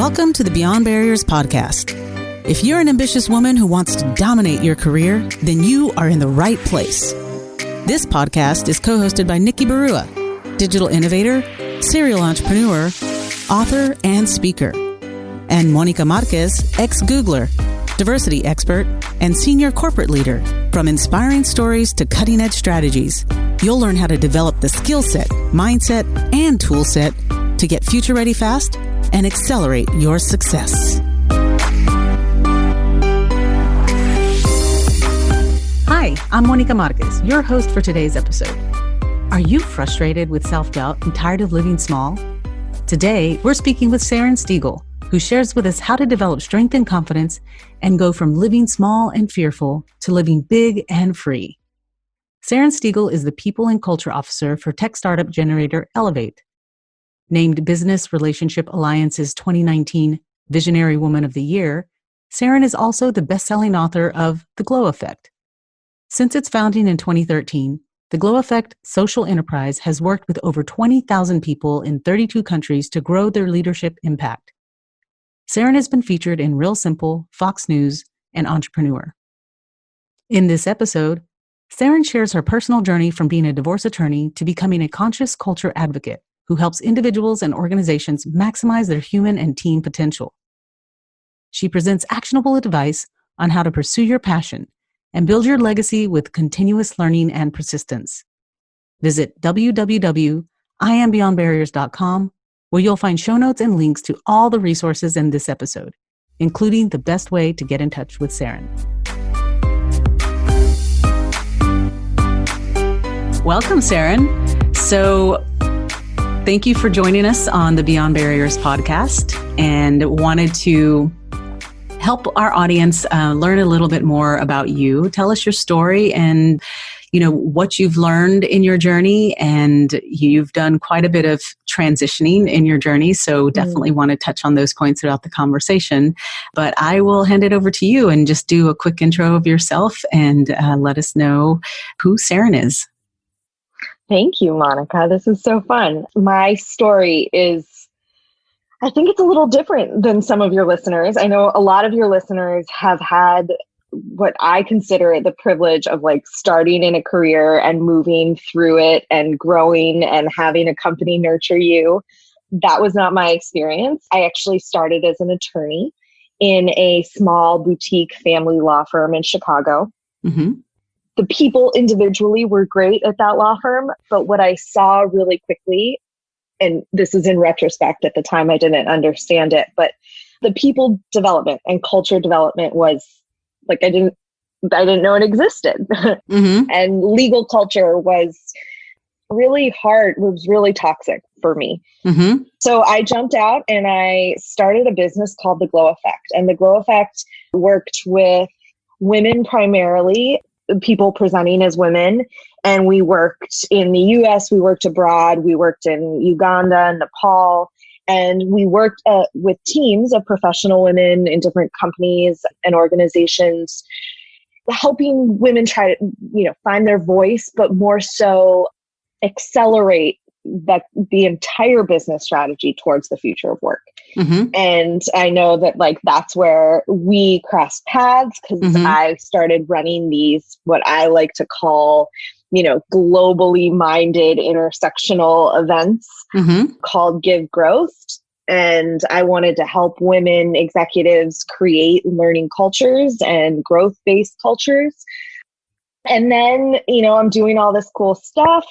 Welcome to the Beyond Barriers podcast. If you're an ambitious woman who wants to dominate your career, then you are in the right place. This podcast is co-hosted by Nikki Barua, digital innovator, serial entrepreneur, author, and speaker, and Monica Marquez, ex-Googler, diversity expert, and senior corporate leader. From inspiring stories to cutting-edge strategies, you'll learn how to develop the skill set, mindset, and tool set to get future-ready fast and accelerate your success. Hi, I'm Monica Marquez, your host for today's episode. Are you frustrated with self-doubt and tired of living small? Today, we're speaking with Saren Stiegel, who shares with us how to develop strength and confidence and go from living small and fearful to living big and free. Saren Stiegel is the People and Culture Officer for tech startup generator ELEV TE. Named Business Relationship Alliance's 2019 Visionary Woman of the Year, Saren is also the best-selling author of The Glow Effect. Since its founding in 2013, the Glow Effect social enterprise has worked with over 20,000 people in 32 countries to grow their leadership impact. Saren has been featured in Real Simple, Fox News, and Entrepreneur. In this episode, Saren shares her personal journey from being a divorce attorney to becoming a conscious culture advocate who helps individuals and organizations maximize their human and team potential. She presents actionable advice on how to pursue your passion and build your legacy with continuous learning and persistence. Visit www.iambeyondbarriers.com, where you'll find show notes and links to all the resources in this episode, including the best way to get in touch with Saren. Welcome, Saren. So, thank you for joining us on the Beyond Barriers podcast, and wanted to help our audience learn a little bit more about you. Tell us your story and, what you've learned in your journey. And you've done quite a bit of transitioning in your journey, so definitely want to touch on those points throughout the conversation. But I will hand it over to you and just do a quick intro of yourself and let us know who Saren is. Thank you, Monica. This is so fun. My story is, I think it's a little different than some of your listeners. I know a lot of your listeners have had what I consider the privilege of starting in a career and moving through it and growing and having a company nurture you. That was not my experience. I actually started as an attorney in a small boutique family law firm in Chicago. Mm-hmm. The people individually were great at that law firm, but what I saw really quickly, and this is in retrospect, at the time I didn't understand it, but the people development and culture development was I didn't know it existed. Mm-hmm. And legal culture was really hard, was really toxic for me. Mm-hmm. So I jumped out and I started a business called The Glow Effect. And The Glow Effect worked with women primarily, people presenting as women. And we worked in the US, we worked abroad, we worked in Uganda, Nepal, and we worked with teams of professional women in different companies and organizations, helping women try to, find their voice, but more so accelerate the entire business strategy towards the future of work. Mm-hmm. And I know that that's where we crossed paths, because mm-hmm. I started running these, what I like to call, globally minded intersectional events mm-hmm. called Give Growth. And I wanted to help women executives create learning cultures and growth-based cultures. And then, I'm doing all this cool stuff.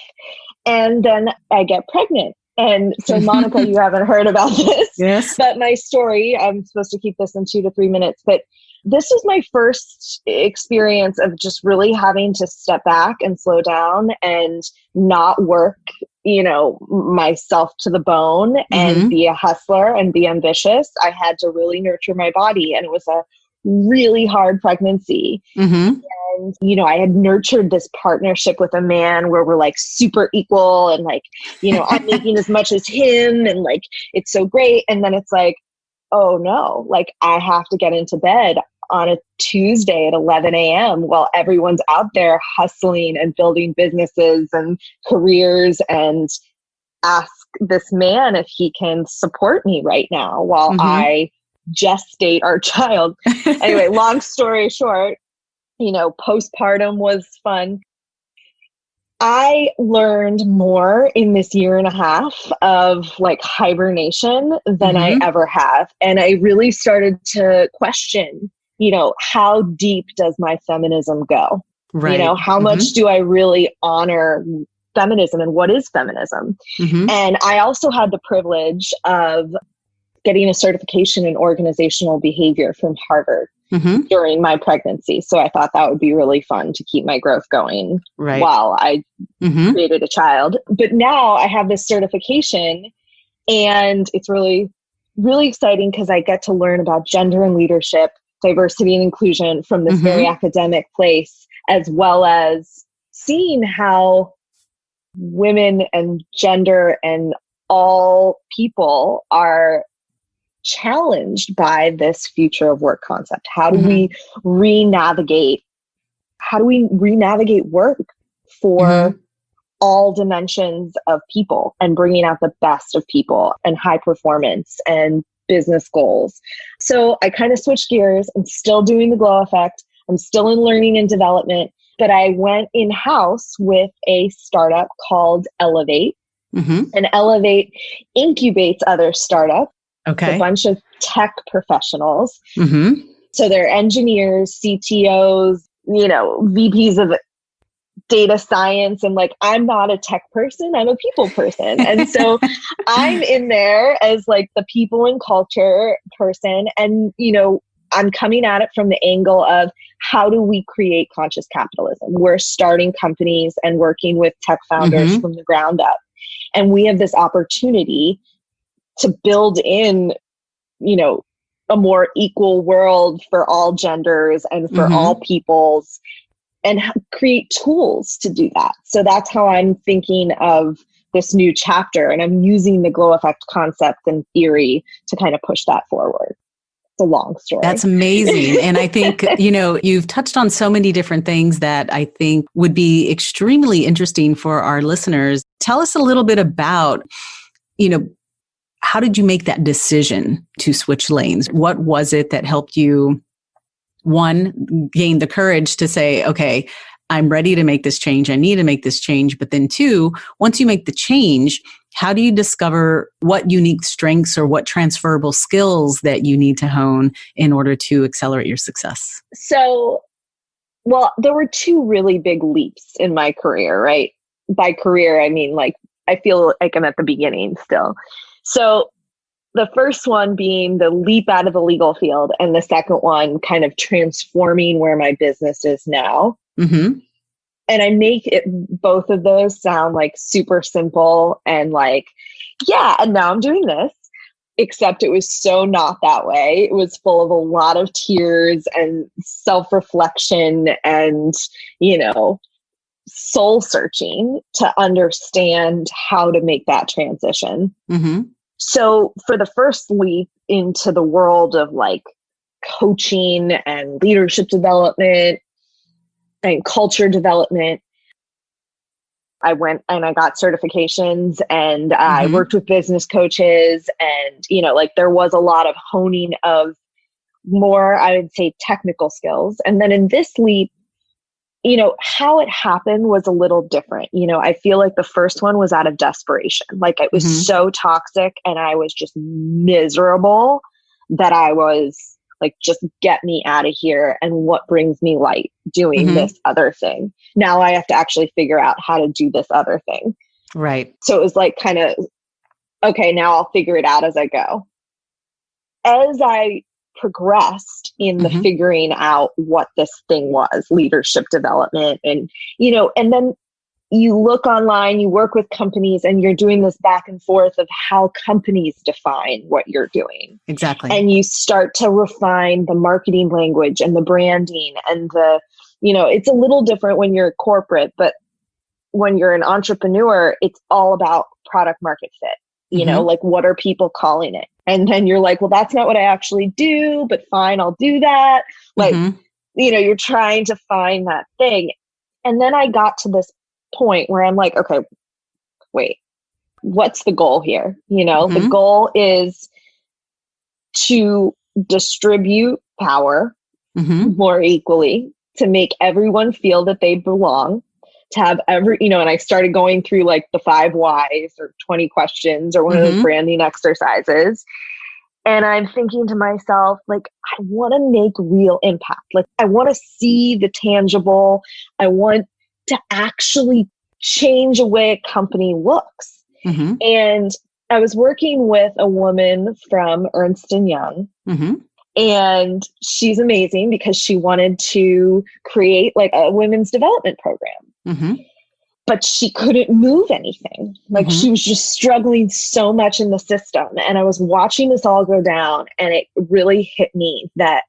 And then I get pregnant. And so, Monica, you haven't heard about this. Yes. But my story, I'm supposed to keep this in 2 to 3 minutes, but this is my first experience of just really having to step back and slow down and not work, myself to the bone and mm-hmm. be a hustler and be ambitious. I had to really nurture my body, and it was a really hard pregnancy. Mm-hmm. And, I had nurtured this partnership with a man where we're super equal and I'm making as much as him and it's so great. And then it's oh no, I have to get into bed on a Tuesday at 11 a.m. while everyone's out there hustling and building businesses and careers. And ask this man if he can support me right now while I gestate our child. Anyway, long story short, postpartum was fun. I learned more in this year and a half of like hibernation than I ever have. And I really started to question, how deep does my feminism go? Right. How much do I really honor feminism and what is feminism? And I also had the privilege of getting a certification in organizational behavior from Harvard during my pregnancy. So I thought that would be really fun to keep my growth going while I created a child. But now I have this certification and it's really, really exciting because I get to learn about gender and leadership, diversity and inclusion from this very academic place, as well as seeing how women and gender and all people are challenged by this future of work concept. How do we re-navigate work for all dimensions of people and bringing out the best of people and high performance and business goals? So I kind of switched gears. I'm still doing the glow effect. I'm still in learning and development, but I went in-house with a startup called ELEV TE. And ELEV TE incubates other startups. Okay. A bunch of tech professionals. So they're engineers, CTOs, VPs of data science. And like, I'm not a tech person, I'm a people person. And so I'm in there as like the people and culture person. And, I'm coming at it from the angle of how do we create conscious capitalism? We're starting companies and working with tech founders from the ground up. And we have this opportunity to build in, a more equal world for all genders and for all peoples and create tools to do that. So that's how I'm thinking of this new chapter. And I'm using the glow effect concept and theory to kind of push that forward. It's a long story. That's amazing. And I think, you've touched on so many different things that I think would be extremely interesting for our listeners. Tell us a little bit about, how did you make that decision to switch lanes? What was it that helped you, one, gain the courage to say, okay, I'm ready to make this change. I need to make this change. But then two, once you make the change, how do you discover what unique strengths or what transferable skills that you need to hone in order to accelerate your success? So, there were two really big leaps in my career, right? By career, I mean, like, I feel like I'm at the beginning still. So the first one being the leap out of the legal field, and the second one kind of transforming where my business is now. And I make both of those sound like super simple and like, yeah, and now I'm doing this, except it was so not that way. It was full of a lot of tears and self-reflection and, soul searching to understand how to make that transition. So for the first leap into the world of like coaching and leadership development and culture development, I went and I got certifications and I worked with business coaches and, there was a lot of honing of more, I would say, technical skills. And then in this leap, how it happened was a little different. I feel like the first one was out of desperation. Like it was so toxic and I was just miserable that I was like, just get me out of here. And what brings me light doing this other thing. Now I have to actually figure out how to do this other thing. Right. So it was like kind of, okay, now I'll figure it out as I go. As I progressed in the figuring out what this thing was, leadership development. And, and then you look online, you work with companies and you're doing this back and forth of how companies define what you're doing. Exactly. And you start to refine the marketing language and the branding and the, it's a little different when you're corporate, but when you're an entrepreneur, it's all about product market fit. Like what are people calling it? And then you're like, well, that's not what I actually do, but fine, I'll do that. Like, you're trying to find that thing. And then I got to this point where I'm like, okay, wait, what's the goal here? You know, the Mm-hmm. goal is to distribute power Mm-hmm. more equally, to make everyone feel that they belong, to have and I started going through like the 5 whys or 20 questions or one of those Mm-hmm. branding exercises. And I'm thinking to myself, like, I want to make real impact. Like, I want to see the tangible. I want to actually change the way a company looks. Mm-hmm. And I was working with a woman from Ernst & Young. Mm-hmm. And she's amazing because she wanted to create like a women's development program. Mm-hmm. But she couldn't move anything. Like Mm-hmm. she was just struggling so much in the system. And I was watching this all go down, and it really hit me that,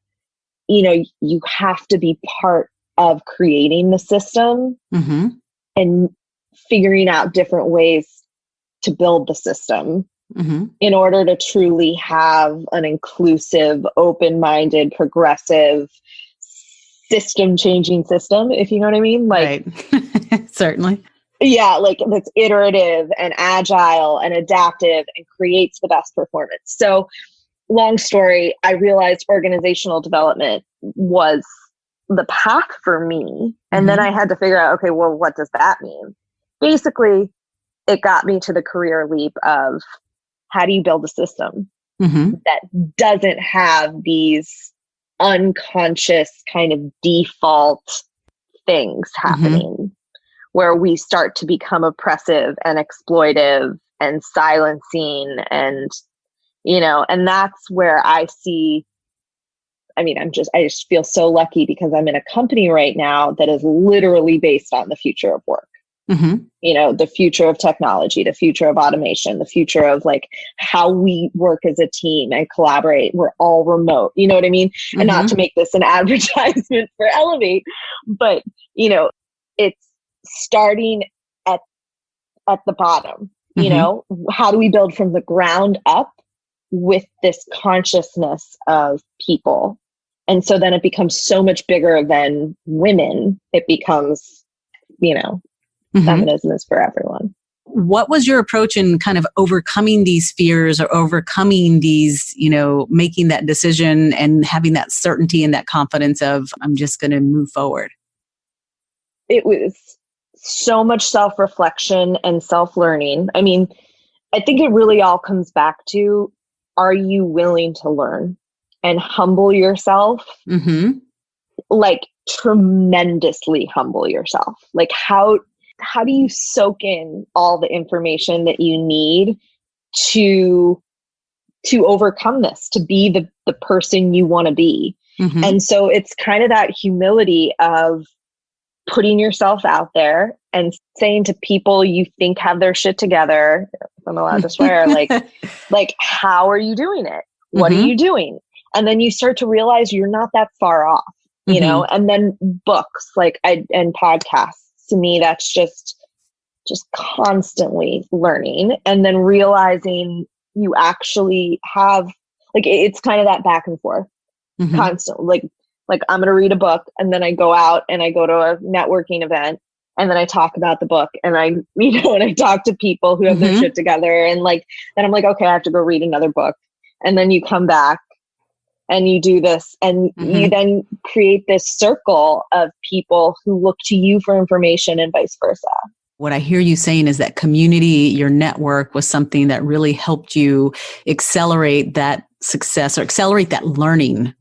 you have to be part of creating the system Mm-hmm. and figuring out different ways to build the system Mm-hmm. in order to truly have an inclusive, open-minded, progressive, system-changing system, if you know what I mean. Like, Right. Certainly. yeah, like that's iterative and agile and adaptive and creates the best performance. So, long story, I realized organizational development was the path for me. And then I had to figure out, okay, well, what does that mean? Basically, it got me to the career leap of how do you build a system Mm-hmm. that doesn't have these unconscious kind of default things happening where we start to become oppressive and exploitive and silencing and that's where I see, I just feel so lucky because I'm in a company right now that is literally based on the future of work. Mm-hmm. The future of technology, the future of automation, the future of like how we work as a team and collaborate. We're all remote, you know what I mean? Mm-hmm. And not to make this an advertisement for Elevate, but it's starting at the bottom. How do we build from the ground up with this consciousness of people? And so then it becomes so much bigger than women. It becomes, feminism is for everyone. What was your approach in kind of overcoming these fears or overcoming these, making that decision and having that certainty and that confidence of, I'm just going to move forward? It was so much self-reflection and self-learning. I mean, I think it really all comes back to, are you willing to learn and humble yourself? Mm-hmm. Like tremendously humble yourself. Like how do you soak in all the information that you need to overcome this, to be the person you want to be? Mm-hmm. And so it's kind of that humility of putting yourself out there and saying to people you think have their shit together, if I'm allowed to swear, like, how are you doing it? What are you doing? And then you start to realize you're not that far off, and then books and podcasts. To me, that's just constantly learning and then realizing you actually have, like, it's kind of that back and forth constantly. Like I'm going to read a book and then I go out and I go to a networking event and then I talk about the book and and I talk to people who have their shit together. And then I'm like, okay, I have to go read another book. And then you come back and you do this and you then create this circle of people who look to you for information and vice versa. What I hear you saying is that community, your network was something that really helped you accelerate that success or accelerate that learning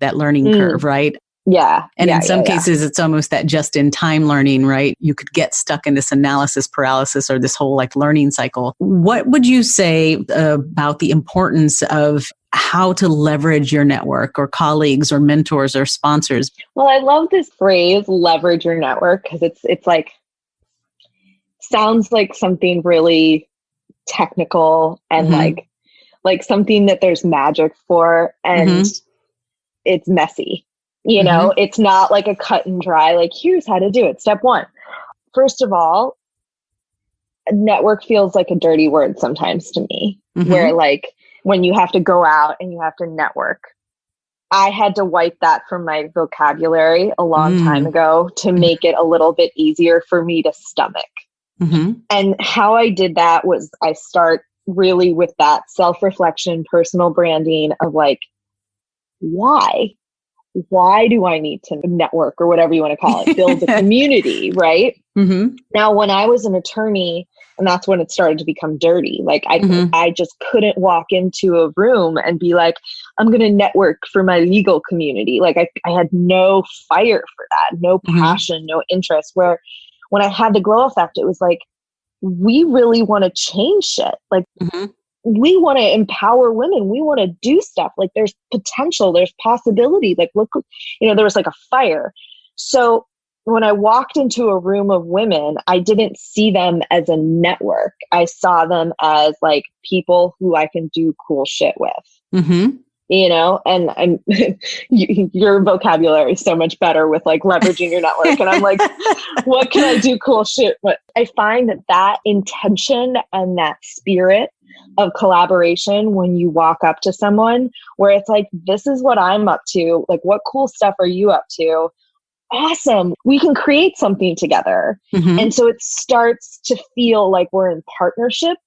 curve, right? Yeah. And in some cases, it's almost that just-in-time learning, right? You could get stuck in this analysis paralysis or this whole learning cycle. What would you say about the importance of how to leverage your network or colleagues or mentors or sponsors? Well, I love this phrase, leverage your network, because it's like, sounds like something really technical and like something that there's magic for, and it's messy. It's not like a cut and dry, like, here's how to do it. Step 1. First of all, network feels like a dirty word sometimes to me, where when you have to go out and you have to network. I had to wipe that from my vocabulary a long time ago to make it a little bit easier for me to stomach. Mm-hmm. And how I did that was I start really with that self-reflection, personal branding of like, why? Why do I need to network or whatever you want to call it, build a community, right? Mm-hmm. Now, when I was an attorney, and that's when it started to become dirty, like Mm-hmm. I just couldn't walk into a room and be like, I'm going to network for my legal community. Like I had no fire for that, no Mm-hmm. passion, no interest. Where when I had the glow effect, it was like, we really want to change shit. Like, Mm-hmm. we want to empower women. We want to do stuff. Like there's potential, there's possibility. Like, look, there was like a fire. So when I walked into a room of women, I didn't see them as a network. I saw them as like people who I can do cool shit with, Mm-hmm. and I'm, your vocabulary is so much better with like leveraging your network. And I'm like, what can I do cool shit with? I find that intention and that spirit of collaboration when you walk up to someone where it's like, this is what I'm up to. Like, what cool stuff are you up to? Awesome. We can create something together. Mm-hmm. And so it starts to feel like we're in partnership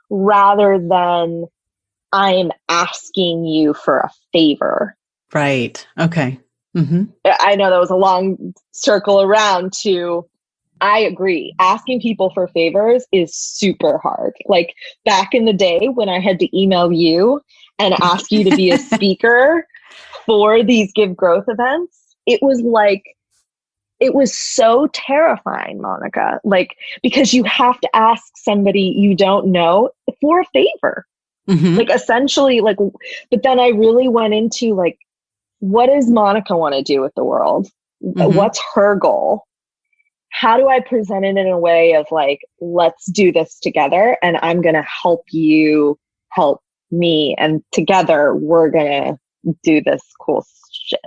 rather than I'm asking you for a favor. Right. Okay. Mm-hmm. I know that was a long circle around to, I agree. Asking people for favors is super hard. Like back in the day when I had to email you and ask you to be a speaker for these Give Growth events, it was so terrifying, Monica, like, because you have to ask somebody you don't know for a favor. Mm-hmm. Like essentially, like, but then I really went into like, what does Monica want to do with the world? Mm-hmm. What's her goal? How do I present it in a way of like, let's do this together and I'm going to help you help me. And together we're going to do this cool shit.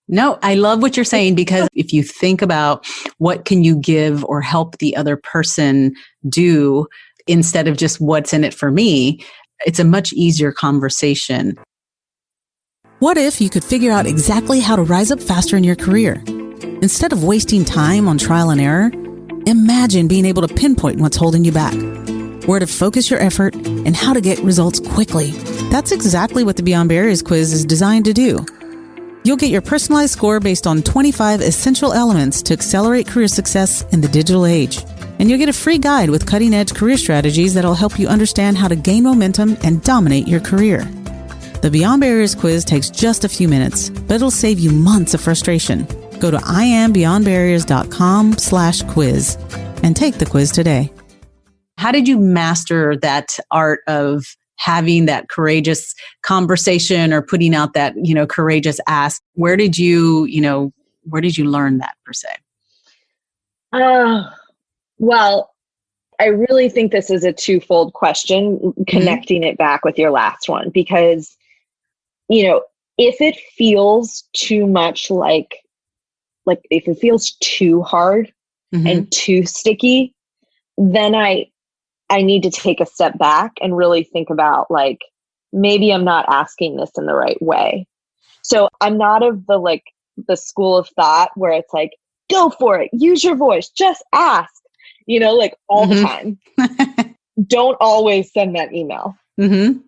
No, I love what you're saying, because if you think about what can you give or help the other person do instead of just what's in it for me, it's a much easier conversation. What if you could figure out exactly how to rise up faster in your career? Instead of wasting time on trial and error, imagine being able to pinpoint what's holding you back, where to focus your effort, and how to get results quickly. That's exactly what the Beyond Barriers quiz is designed to do. You'll get your personalized score based on 25 essential elements to accelerate career success in the digital age. And you'll get a free guide with cutting-edge career strategies that'll help you understand how to gain momentum and dominate your career. The Beyond Barriers quiz takes just a few minutes, but it'll save you months of frustration. Go to IamBeyondBarriers.com/quiz and take the quiz today. How did you master that art of having that courageous conversation or putting out that, courageous ask? Where did you learn that per se? Well, I really think this is a twofold question, connecting it back with your last one, because, if it feels too much like if it feels too hard and too sticky, then I need to take a step back and really think about like, maybe I'm not asking this in the right way. So I'm not of the school of thought where it's like, go for it, use your voice, just ask, all the time. Don't always send that email. Mm-hmm.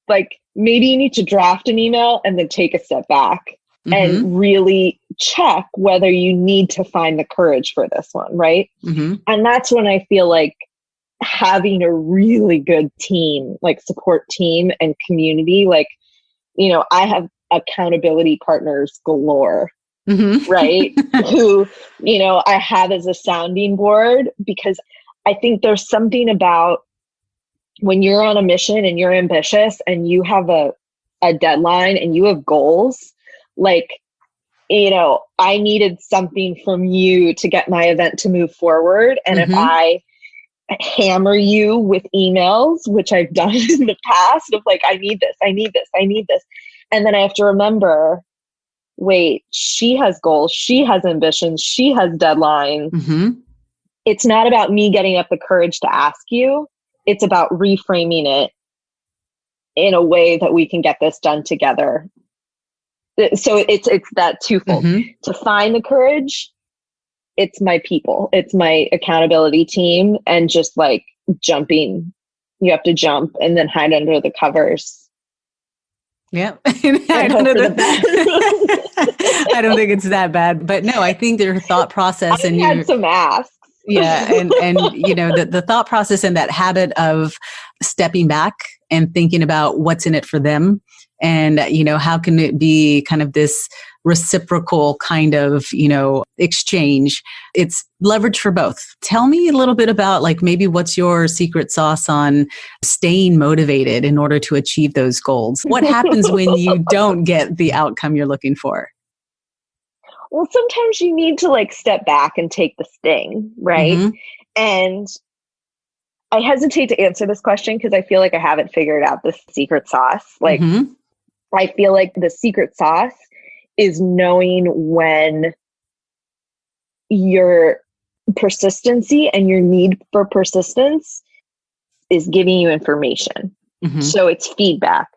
Like maybe you need to draft an email and then take a step back and really check whether you need to find the courage for this one, right? Mm-hmm. And that's when I feel like having a really good team, like support team and community, I have accountability partners galore, right? Who, I have as a sounding board, because I think there's something about when you're on a mission and you're ambitious and you have a deadline and you have goals, I needed something from you to get my event to move forward. And if I hammer you with emails, which I've done in the past of like, I need this. And then I have to remember, wait, she has goals, she has ambitions, she has deadlines. It's not about me getting up the courage to ask you. It's about reframing it in a way that we can get this done together. So it's that twofold, to find the courage it's my people, it's my accountability team, and just like jumping, you have to jump and then hide under the covers. Yeah. And hope for the best. I don't think it's that bad, but no, I think their thought process I've and had some asks. yeah. And the thought process and that habit of stepping back and thinking about what's in it for them. And, how can it be kind of this reciprocal kind of, exchange? It's leverage for both. Tell me a little bit about like maybe what's your secret sauce on staying motivated in order to achieve those goals? What happens when you don't get the outcome you're looking for? Well, sometimes you need to like step back and take the sting, right? Mm-hmm. And I hesitate to answer this question because I feel like I haven't figured out the secret sauce. Like, Mm-hmm. I feel like the secret sauce is knowing when your persistency and your need for persistence is giving you information. Mm-hmm. So it's feedback,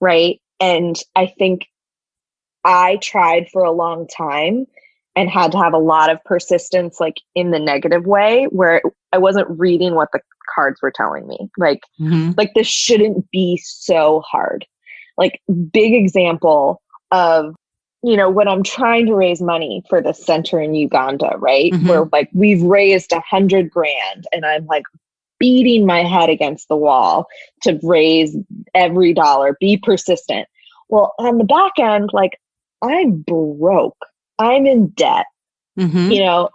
right? And I think I tried for a long time and had to have a lot of persistence, like in the negative way, where I wasn't reading what the cards were telling me. Like, Mm-hmm. like this shouldn't be so hard. Like, big example of, when I'm trying to raise money for the center in Uganda, right? Mm-hmm. Where like we've raised $100,000 and I'm like beating my head against the wall to raise every dollar, be persistent. Well, on the back end, like I'm broke, I'm in debt, Mm-hmm.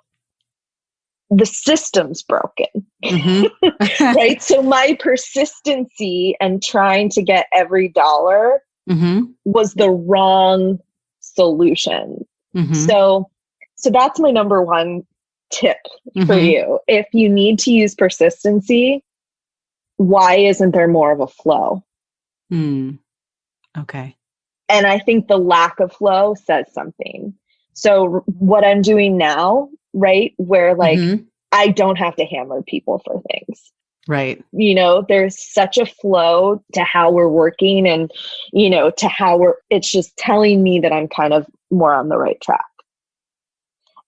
The system's broken, Mm-hmm. right? So my persistency and trying to get every dollar Mm-hmm. was the wrong solution. Mm-hmm. So that's my number one tip for Mm-hmm. you. If you need to use persistency, why isn't there more of a flow? Mm. Okay. And I think the lack of flow says something. So what I'm doing now, right, where like Mm-hmm. I don't have to hammer people for things. Right. There's such a flow to how we're working and, to how it's just telling me that I'm kind of more on the right track.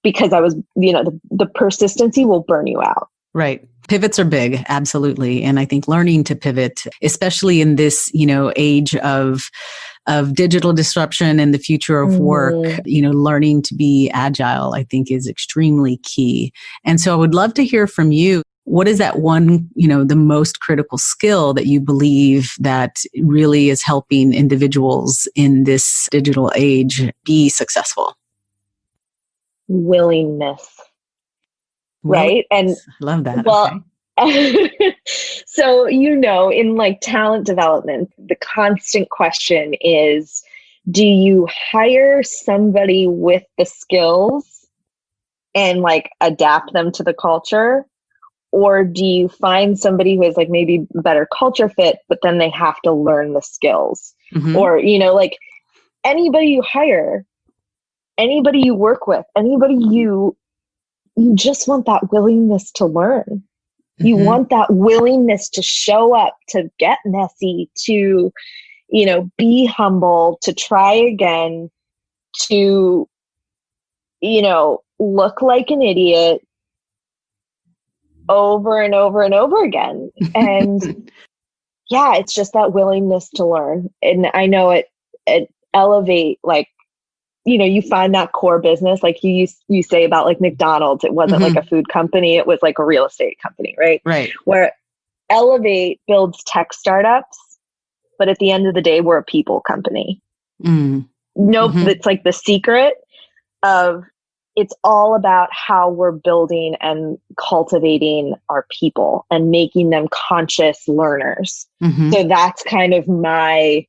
Because I was, the persistency will burn you out. Right. Pivots are big. Absolutely. And I think learning to pivot, especially in this, age of digital disruption and the future of work, learning to be agile, I think is extremely key. And so I would love to hear from you. What is that one, the most critical skill that you believe that really is helping individuals in this digital age be successful? Willingness. Right. And I love that. Well, okay. So, in like talent development, the constant question is, do you hire somebody with the skills and like adapt them to the culture? Or do you find somebody who is like maybe better culture fit, but then they have to learn the skills? Mm-hmm. Or, like anybody you hire, anybody you work with, anybody you just want that willingness to learn. You Mm-hmm. want that willingness to show up, to get messy, to, be humble, to try again, to, look like an idiot over and over and over again. And yeah, it's just that willingness to learn. And I know it Elevate, like, you find that core business, like you say about like McDonald's, it wasn't Mm-hmm. like a food company, it was like a real estate company, right? Right. Where Elevate builds tech startups, but at the end of the day, we're a people company. Mm. Nope, Mm-hmm. it's like the secret of it's all about how we're building and cultivating our people and making them conscious learners. Mm-hmm. So that's kind of my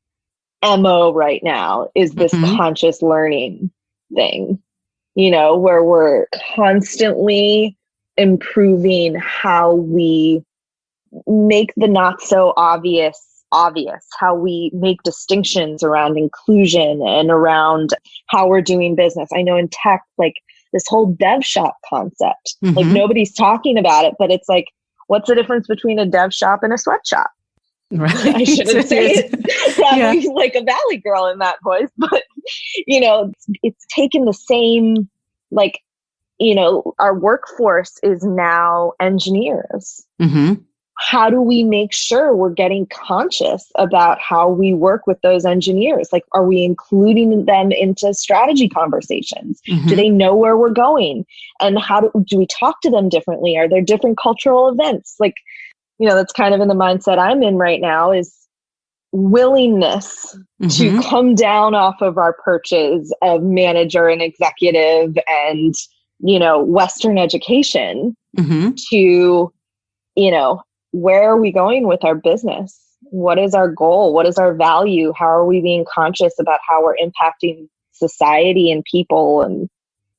MO right now, is this Mm-hmm. conscious learning thing, where we're constantly improving how we make the not so obvious, how we make distinctions around inclusion and around how we're doing business. I know in tech, like this whole dev shop concept, Mm-hmm. like nobody's talking about it, but it's like, what's the difference between a dev shop and a sweatshop? Right. I shouldn't say it probably like a Valley girl in that voice, but it's taken the same like our workforce is now engineers. Mm-hmm. How do we make sure we're getting conscious about how we work with those engineers? Like, are we including them into strategy conversations? Mm-hmm. Do they know where we're going? And how do we talk to them differently? Are there different cultural events? Like, that's kind of in the mindset I'm in right now, is willingness Mm-hmm. to come down off of our perches of manager and executive and, Western education Mm-hmm. to, where are we going with our business? What is our goal? What is our value? How are we being conscious about how we're impacting society and people and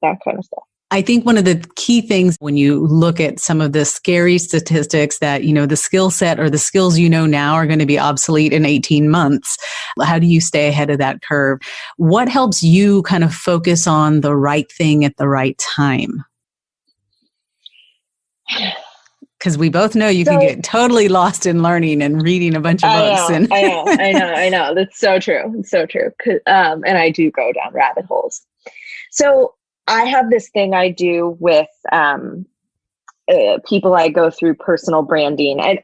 that kind of stuff? I think one of the key things when you look at some of the scary statistics that, the skill set or the skills now are going to be obsolete in 18 months. How do you stay ahead of that curve? What helps you kind of focus on the right thing at the right time? Because we both know you can get totally lost in learning and reading a bunch of books. I know. That's so true. It's so true. And I do go down rabbit holes. So I have this thing I do with people I go through personal branding. And,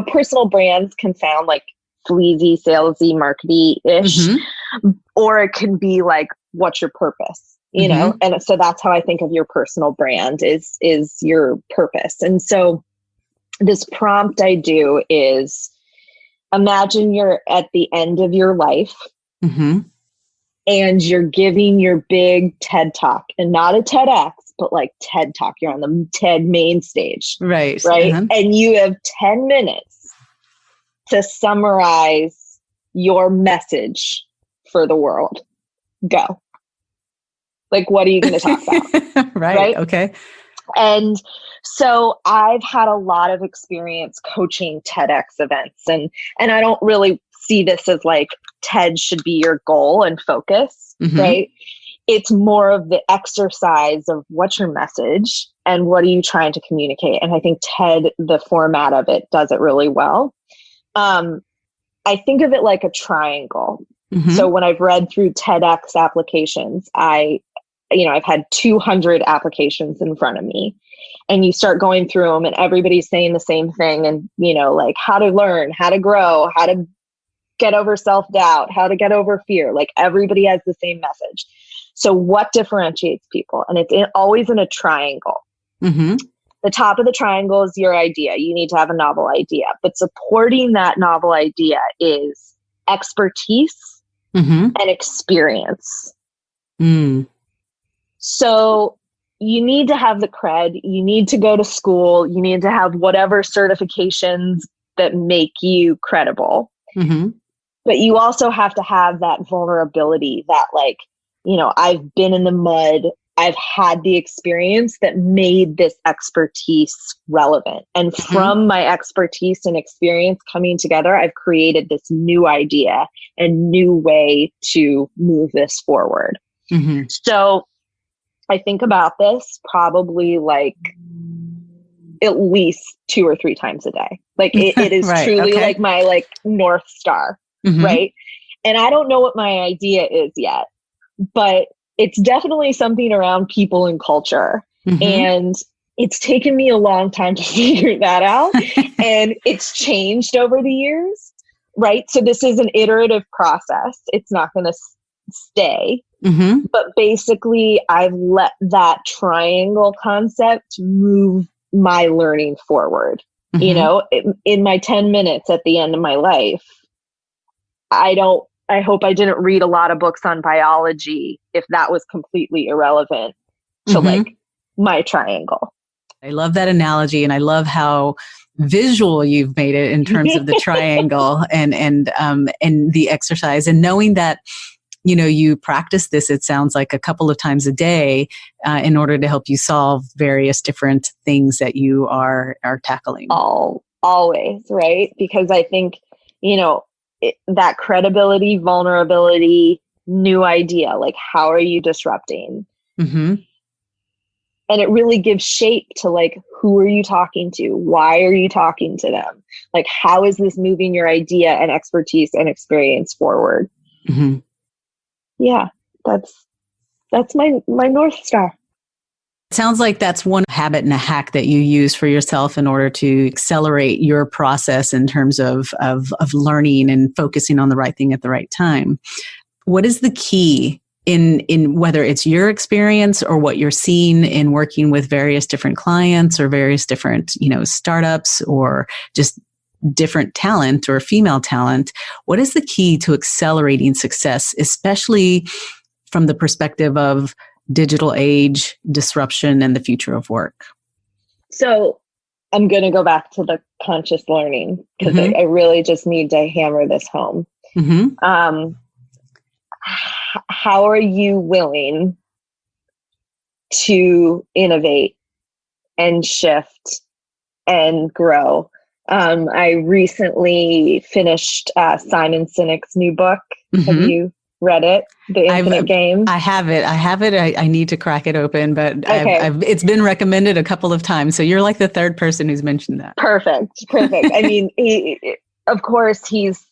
personal brands can sound like sleazy, salesy, markety-ish, Mm-hmm. or it can be like, what's your purpose? Mm-hmm. And so that's how I think of your personal brand is your purpose. And so this prompt I do is, imagine you're at the end of your life. Mm-hmm. And you're giving your big TED Talk, and not a TEDx, but like TED Talk. You're on the TED main stage. Right. Uh-huh. And you have 10 minutes to summarize your message for the world. Go. Like, what are you going to talk about? Right. Okay. And so I've had a lot of experience coaching TEDx events, and I don't really see this as like TED should be your goal and focus, mm-hmm. right? It's more of the exercise of what's your message and what are you trying to communicate. And I think TED, the format of it, does it really well. I think of it like a triangle. Mm-hmm. So when I've read through TEDx applications, I've had 200 applications in front of me, and you start going through them and everybody's saying the same thing. And, like how to learn, how to grow, how to get over self-doubt, how to get over fear. Like everybody has the same message. So what differentiates people? And it's always in a triangle. Mm-hmm. The top of the triangle is your idea. You need to have a novel idea, but supporting that novel idea is expertise mm-hmm. and experience. Mm. So you need to have the cred, you need to go to school, you need to have whatever certifications that make you credible. Mm-hmm. But you also have to have that vulnerability that like, I've been in the mud, I've had the experience that made this expertise relevant. And mm-hmm. from my expertise and experience coming together, I've created this new idea and new way to move this forward. Mm-hmm. So I think about this probably like at least 2 or 3 times a day. Like it is right, truly okay. like my like North Star, mm-hmm. right? And I don't know what my idea is yet, but it's definitely something around people and culture. Mm-hmm. And it's taken me a long time to figure that out. And it's changed over the years, right? So this is an iterative process. It's not going to stay. Mm-hmm. But basically, I've let that triangle concept move my learning forward. Mm-hmm. In my 10 minutes at the end of my life, I hope I didn't read a lot of books on biology if that was completely irrelevant to mm-hmm. like my triangle. I love that analogy, and I love how visual you've made it in terms of the triangle and the exercise, and knowing that you practice this, it sounds like a couple of times a day in order to help you solve various different things that you are tackling. Always, right? Because I think, that credibility, vulnerability, new idea, like how are you disrupting? Mm-hmm. And it really gives shape to like, who are you talking to? Why are you talking to them? Like, how is this moving your idea and expertise and experience forward? Mm-hmm. Yeah, that's my North Star. Sounds like that's one habit and a hack that you use for yourself in order to accelerate your process in terms of learning and focusing on the right thing at the right time. What is the key in whether it's your experience or what you're seeing in working with various different clients or various different, startups or just different talent or female talent? What is the key to accelerating success, especially from the perspective of digital age, disruption, and the future of work? So I'm going to go back to the conscious learning because I really just need to hammer this home. How are you willing to innovate and shift and grow? I recently finished Simon Sinek's new book. Have you read it? The Infinite Game? I have it. I need to crack it open, but okay. It's been recommended a couple of times. So you're like the third person who's mentioned that. Perfect. I mean, of course, he's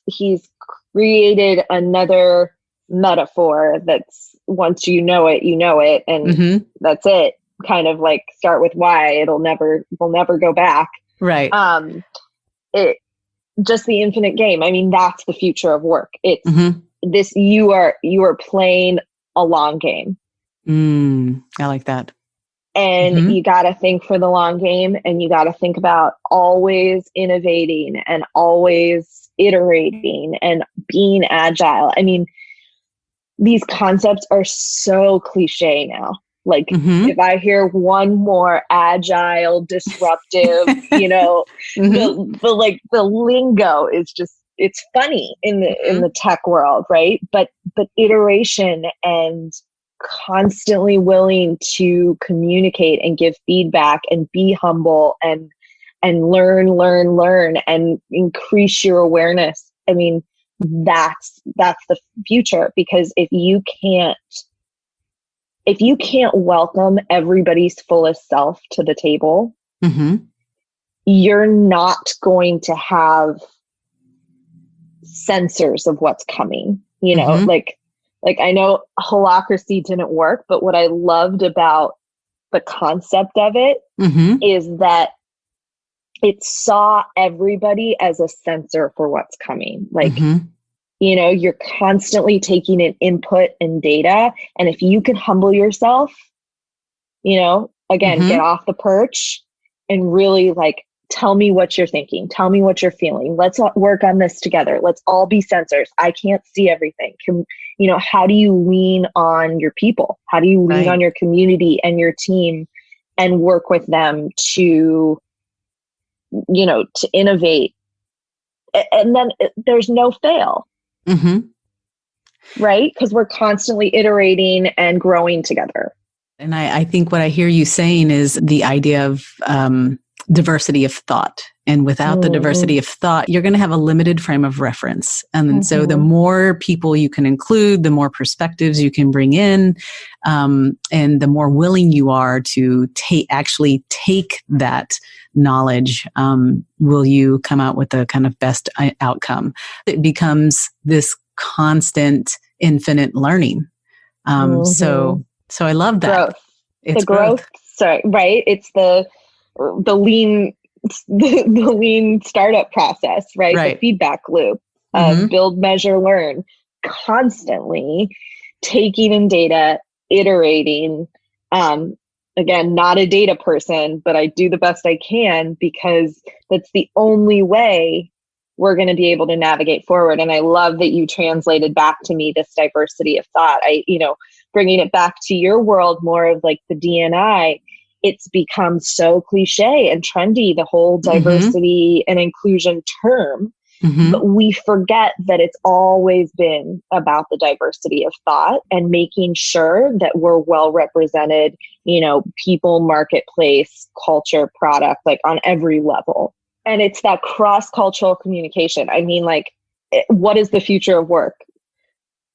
created another metaphor that's once you know it, and that's it. Kind of like start with why. We'll never go back. Right. It just the infinite game. I mean, that's the future of work. It's this, you are playing a long game. I like that. And you got to think for the long game, and you got to think about always innovating and always iterating and being agile. I mean, these concepts are so cliche now. Like if I hear one more agile, disruptive, the lingo is just, it's funny in the tech world, right? But iteration and constantly willing to communicate and give feedback and be humble and learn and increase your awareness. I mean, that's the future, because if you can't welcome everybody's fullest self to the table, you're not going to have sensors of what's coming, like I know holacracy didn't work, but what I loved about the concept of it is that it saw everybody as a sensor for what's coming. Like, you're constantly taking in input and data. And if you can humble yourself, again, get off the perch and really tell me what you're thinking. Tell me what you're feeling. Let's work on this together. Let's all be sensors. I can't see everything. How do you lean on your people? How do you lean on your community and your team and work with them to innovate? And then there's no fail. Right? Because we're constantly iterating and growing together. And I think what I hear you saying is the idea of diversity of thought. And without the diversity of thought, you're going to have a limited frame of reference. And so the more people you can include, the more perspectives you can bring in, and the more willing you are to actually take that knowledge, will you come out with the kind of best outcome. It becomes this constant, infinite learning. So I love that. Growth. It's the growth. Sorry, right? It's the lean, the lean startup process, right? The feedback loop of build, measure, learn, constantly taking in data, iterating. Again, not a data person, but I do the best I can because that's the only way we're going to be able to navigate forward. And I love that you translated back to me this diversity of thought. Bringing it back to your world, more of like the D&I, it's become so cliche and trendy, the whole diversity and inclusion term. But we forget that it's always been about the diversity of thought and making sure that we're well represented, people, marketplace, culture, product, on every level. And it's that cross-cultural communication. I mean, what is the future of work?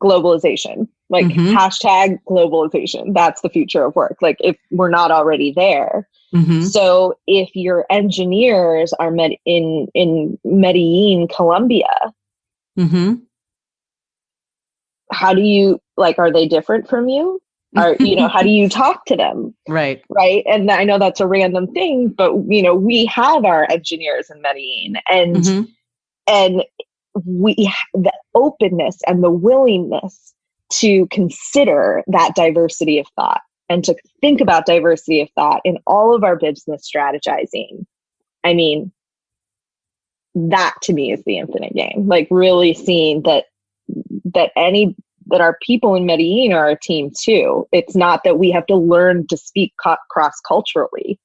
Globalization, hashtag globalization. That's the future of work. If we're not already there. So if your engineers are in Medellin, Colombia, how do you, are they different from you? How do you talk to them? Right. Right. And I know that's a random thing, but we have our engineers in Medellin, and the openness and the willingness to consider that diversity of thought and to think about diversity of thought in all of our business strategizing. I mean, that to me is the infinite game. Like really seeing that our people in Medellin are a team too. It's not that we have to learn to speak cross-culturally,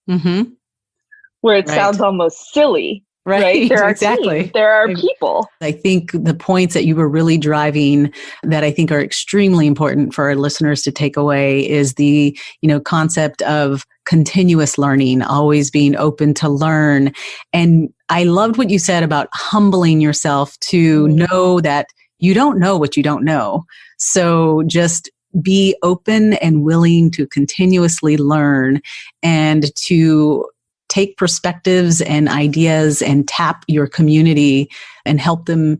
where it sounds almost silly. Right. There are exactly. Teams. There are people. I think the points that you were really driving that I think are extremely important for our listeners to take away is the, concept of continuous learning, always being open to learn. And I loved what you said about humbling yourself to know that you don't know what you don't know. So just be open and willing to continuously learn and to take perspectives and ideas and tap your community and help them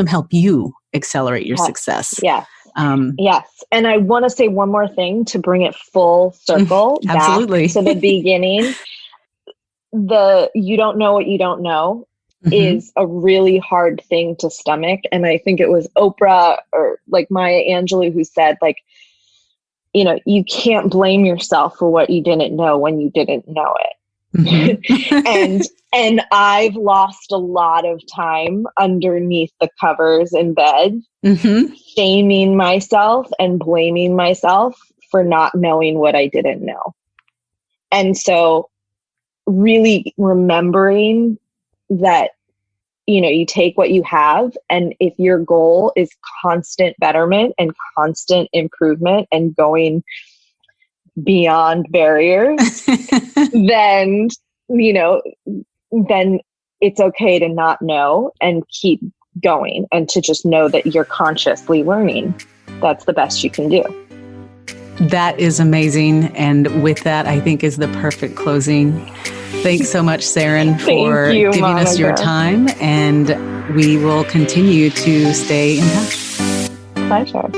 help you accelerate your success. Yes. Yes. And I want to say one more thing to bring it full circle Absolutely. back to the beginning. You don't know what you don't know is a really hard thing to stomach. And I think it was Oprah or like Maya Angelou who said, like, you can't blame yourself for what you didn't know when you didn't know it. And I've lost a lot of time underneath the covers in bed, shaming myself and blaming myself for not knowing what I didn't know. And so really remembering that, you take what you have, and if your goal is constant betterment and constant improvement and going beyond barriers, then it's okay to not know and keep going, and to just know that you're consciously learning. That's the best you can do. That is amazing. And with that, I think is the perfect closing. Thanks so much, Saren, for giving us your time, and we will continue to stay in touch. Pleasure.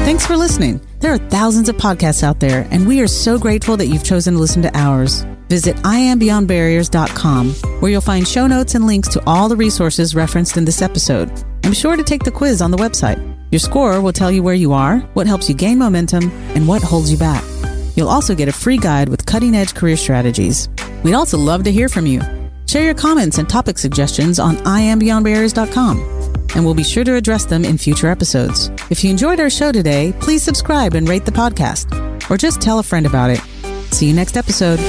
Thanks for listening. There are thousands of podcasts out there, and we are so grateful that you've chosen to listen to ours. Visit IamBeyondBarriers.com, where you'll find show notes and links to all the resources referenced in this episode. And be sure to take the quiz on the website. Your score will tell you where you are, what helps you gain momentum, and what holds you back. You'll also get a free guide with cutting-edge career strategies. We'd also love to hear from you. Share your comments and topic suggestions on IamBeyondBarriers.com, and we'll be sure to address them in future episodes. If you enjoyed our show today, please subscribe and rate the podcast, or just tell a friend about it. See you next episode.